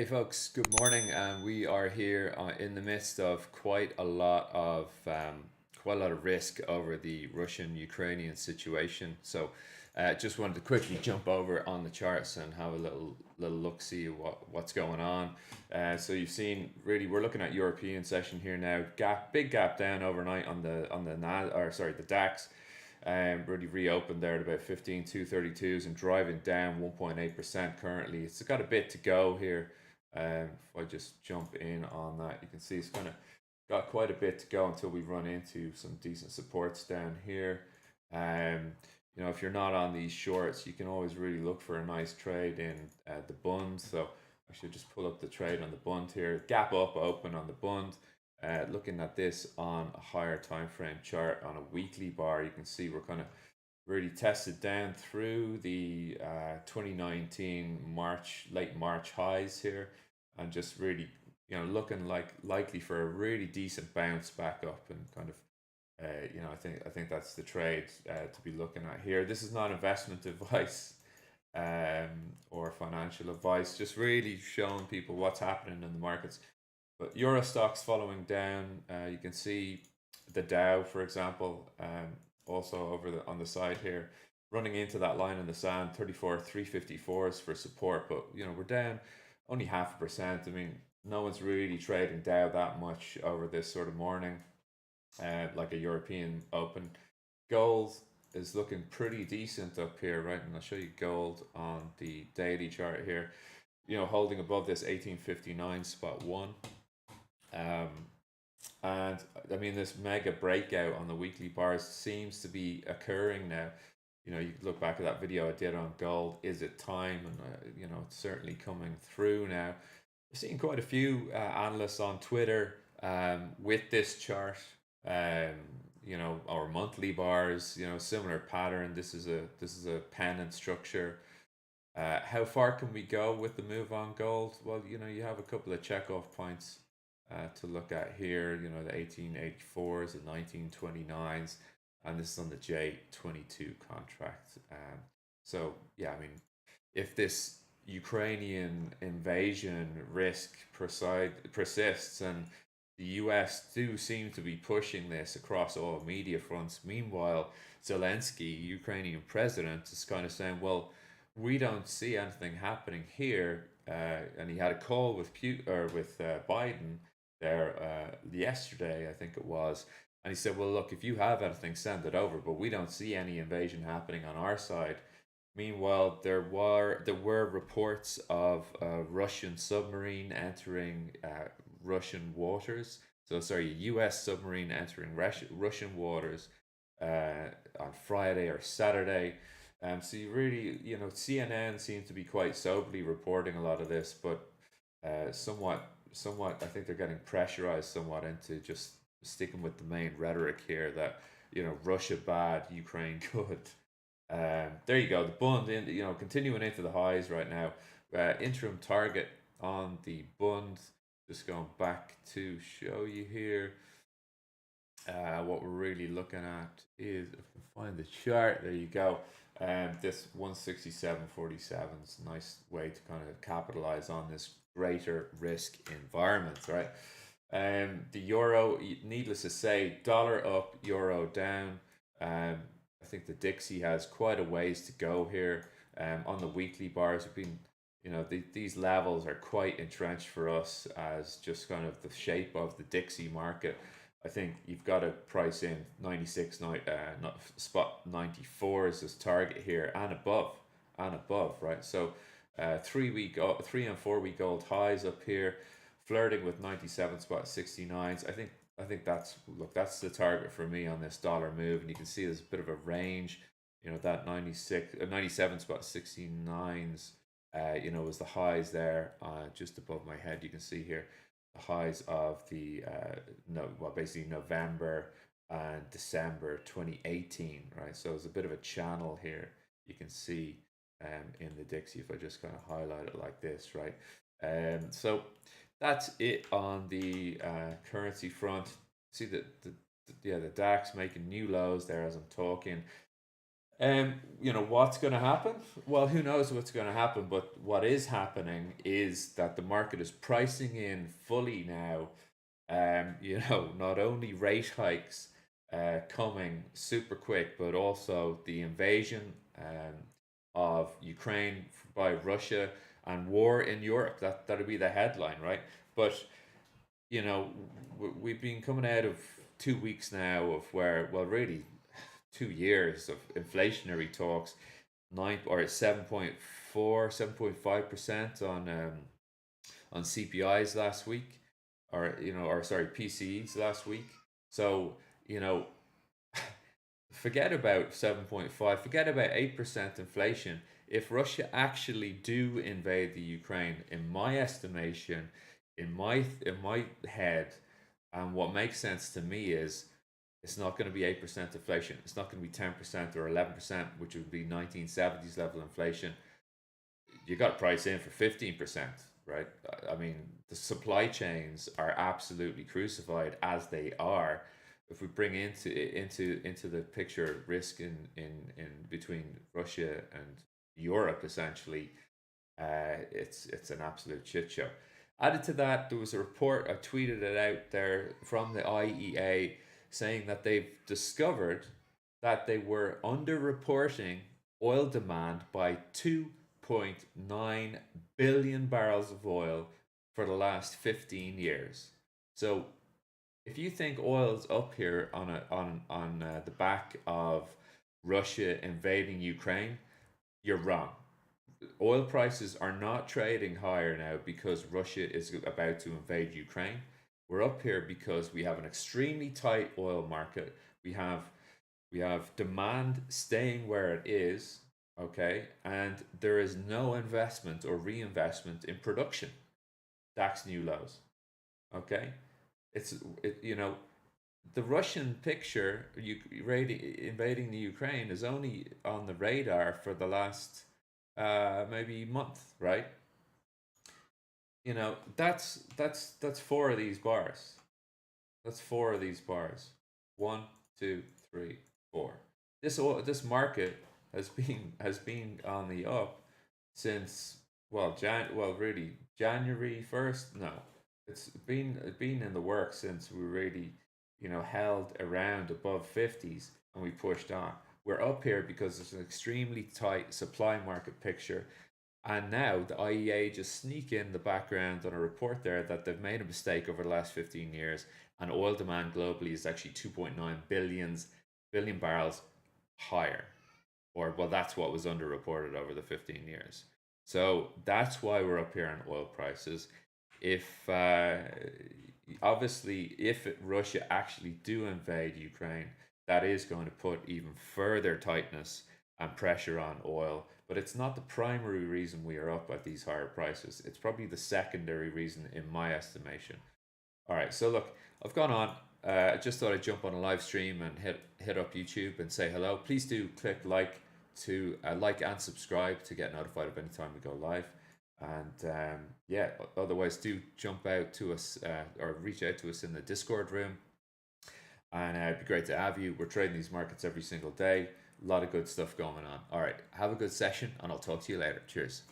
Hey folks, good morning. We are here in the midst of quite a lot of risk over the Russian-Ukrainian situation. So, just wanted to quickly jump over on the charts and have a little look, see what's going on. So you've seen really we're looking at European session here now. Big gap down overnight on the DAX. Really reopened there at about 15,232s and driving down 1.8% currently. It's got a bit to go here. If I just jump in on that, you can see it's kind of got quite a bit to go until we run into some decent supports down here. Um, if you're not on these shorts, you can always really look for a nice trade in the Bund. So I should just pull up the trade on the Bund here. Gap up, open on the Bund. Looking at this on a higher time frame chart on a weekly bar, you can see we're kind of really tested down through the 2019 late March highs here, and just really looking likely for a really decent bounce back up and kind of I think that's the trade to be looking at here. This is not investment advice or financial advice, just really showing people what's happening in the markets. But Euro stocks following down. You can see the Dow, for example, also on the side here, running into that line in the sand, 34,354s for support. But we're down only 0.5%. I mean, no one's really trading Dow that much over this sort of morning, like a European open. Gold is looking pretty decent up here, right? And I'll show you gold on the daily chart here. Holding above this 1859 spot one. Um, and I mean, this mega breakout on the weekly bars seems to be occurring now. You look back at that video I did on gold. Is it time? And it's certainly coming through now. We're seeing quite a few analysts on Twitter with this chart. Um, our monthly bars. Similar pattern. This is a pennant structure. How far can we go with the move on gold? Well, you have a couple of checkoff points to look at here. The 1884s, the 1929s, and this is on the J22 contract. So, yeah, I mean, if this Ukrainian invasion risk persists and the US do seem to be pushing this across all media fronts. Meanwhile, Zelensky, Ukrainian president, is kind of saying, well, we don't see anything happening here. And he had a call with Biden there yesterday, I think it was, and he said, "Well, look, if you have anything, send it over, but we don't see any invasion happening on our side." Meanwhile, there were reports of a Russian submarine entering Russian waters. So sorry, U.S. submarine entering Russian waters on Friday or Saturday. So you really, CNN seems to be quite soberly reporting a lot of this, but somewhat, I think they're getting pressurized somewhat into just sticking with the main rhetoric here that Russia bad, Ukraine good. There you go. The Bund, continuing into the highs right now. Interim target on the Bund. Just going back to show you here. What we're really looking at is, if I can find the chart, there you go. This 167.47 is a nice way to kind of capitalize on this greater risk environment, right? The euro, needless to say, dollar up, euro down. I think the Dixie has quite a ways to go here. On the weekly bars, have been, these levels are quite entrenched for us as just kind of the shape of the Dixie market. I think you've got to price in 96, spot 94 is this target here and above, right? So 3 and 4 week old highs up here, flirting with 97 spot 69s. I think that's the target for me on this dollar move, and you can see there's a bit of a range. That 97 spot 69s. Was the highs there just above my head. You can see here the highs of the no, well, basically November and December 2018, right? So it's a bit of a channel here. You can see in the Dixie if I just kind of highlight it like this, right? So that's it on the currency front. See the DAX making new lows there as I'm talking. What's going to happen? Well, who knows what's going to happen? But what is happening is that the market is pricing in fully now. Not only rate hikes coming super quick, but also the invasion of Ukraine by Russia and war in Europe. That'll be the headline, right? But you know, we've been coming out of 2 weeks now of where, well, really 2 years of inflationary talks, 7.5% on CPIs last week, or sorry, PCEs last week. So you know, forget about 7.5, forget about 8% inflation. If Russia actually do invade the Ukraine, in my estimation, in my head, and what makes sense to me is it's not going to be 8% inflation. It's not going to be 10% or 11%, which would be 1970s level inflation. You got to price in for 15%, right? I mean, the supply chains are absolutely crucified as they are. If we bring into the picture risk in between Russia and Europe, essentially, it's an absolute shit show. Added to that, there was a report, I tweeted it out there from the IEA, saying that they've discovered that they were underreporting oil demand by 2.9 billion barrels of oil for the last 15 years. So if you think oil's up here on the back of Russia invading Ukraine, you're wrong. Oil prices are not trading higher now because Russia is about to invade Ukraine. We're up here because we have an extremely tight oil market. We have demand staying where it is, okay, and there is no investment or reinvestment in production. That's new lows, okay. It's the Russian picture, invading the Ukraine, is only on the radar for the last maybe month, right? That's four of these bars. That's four of these bars. One, two, three, four. This market has been on the up since, really January 1st. No, it's been in the works since we really held around above 50s and we pushed on. We're up here because it's an extremely tight supply market picture. And now the IEA just sneak in the background on a report there that they've made a mistake over the last 15 years, and oil demand globally is actually 2.9 billion barrels higher. Or, well, that's what was underreported over the 15 years. So that's why we're up here on oil prices. If Obviously, if Russia actually do invade Ukraine, that is going to put even further tightness and pressure on oil. But it's not the primary reason we are up at these higher prices. It's probably the secondary reason, in my estimation. All right, so look, I've gone on. I just thought I'd jump on a live stream and hit up YouTube and say hello. Please do click like and subscribe to get notified of any time we go live. And yeah, otherwise do jump out to us or reach out to us in the Discord room, and it'd be great to have you. We're trading these markets every single day. A lot of good stuff going on. All right, have a good session, and I'll talk to you later. Cheers.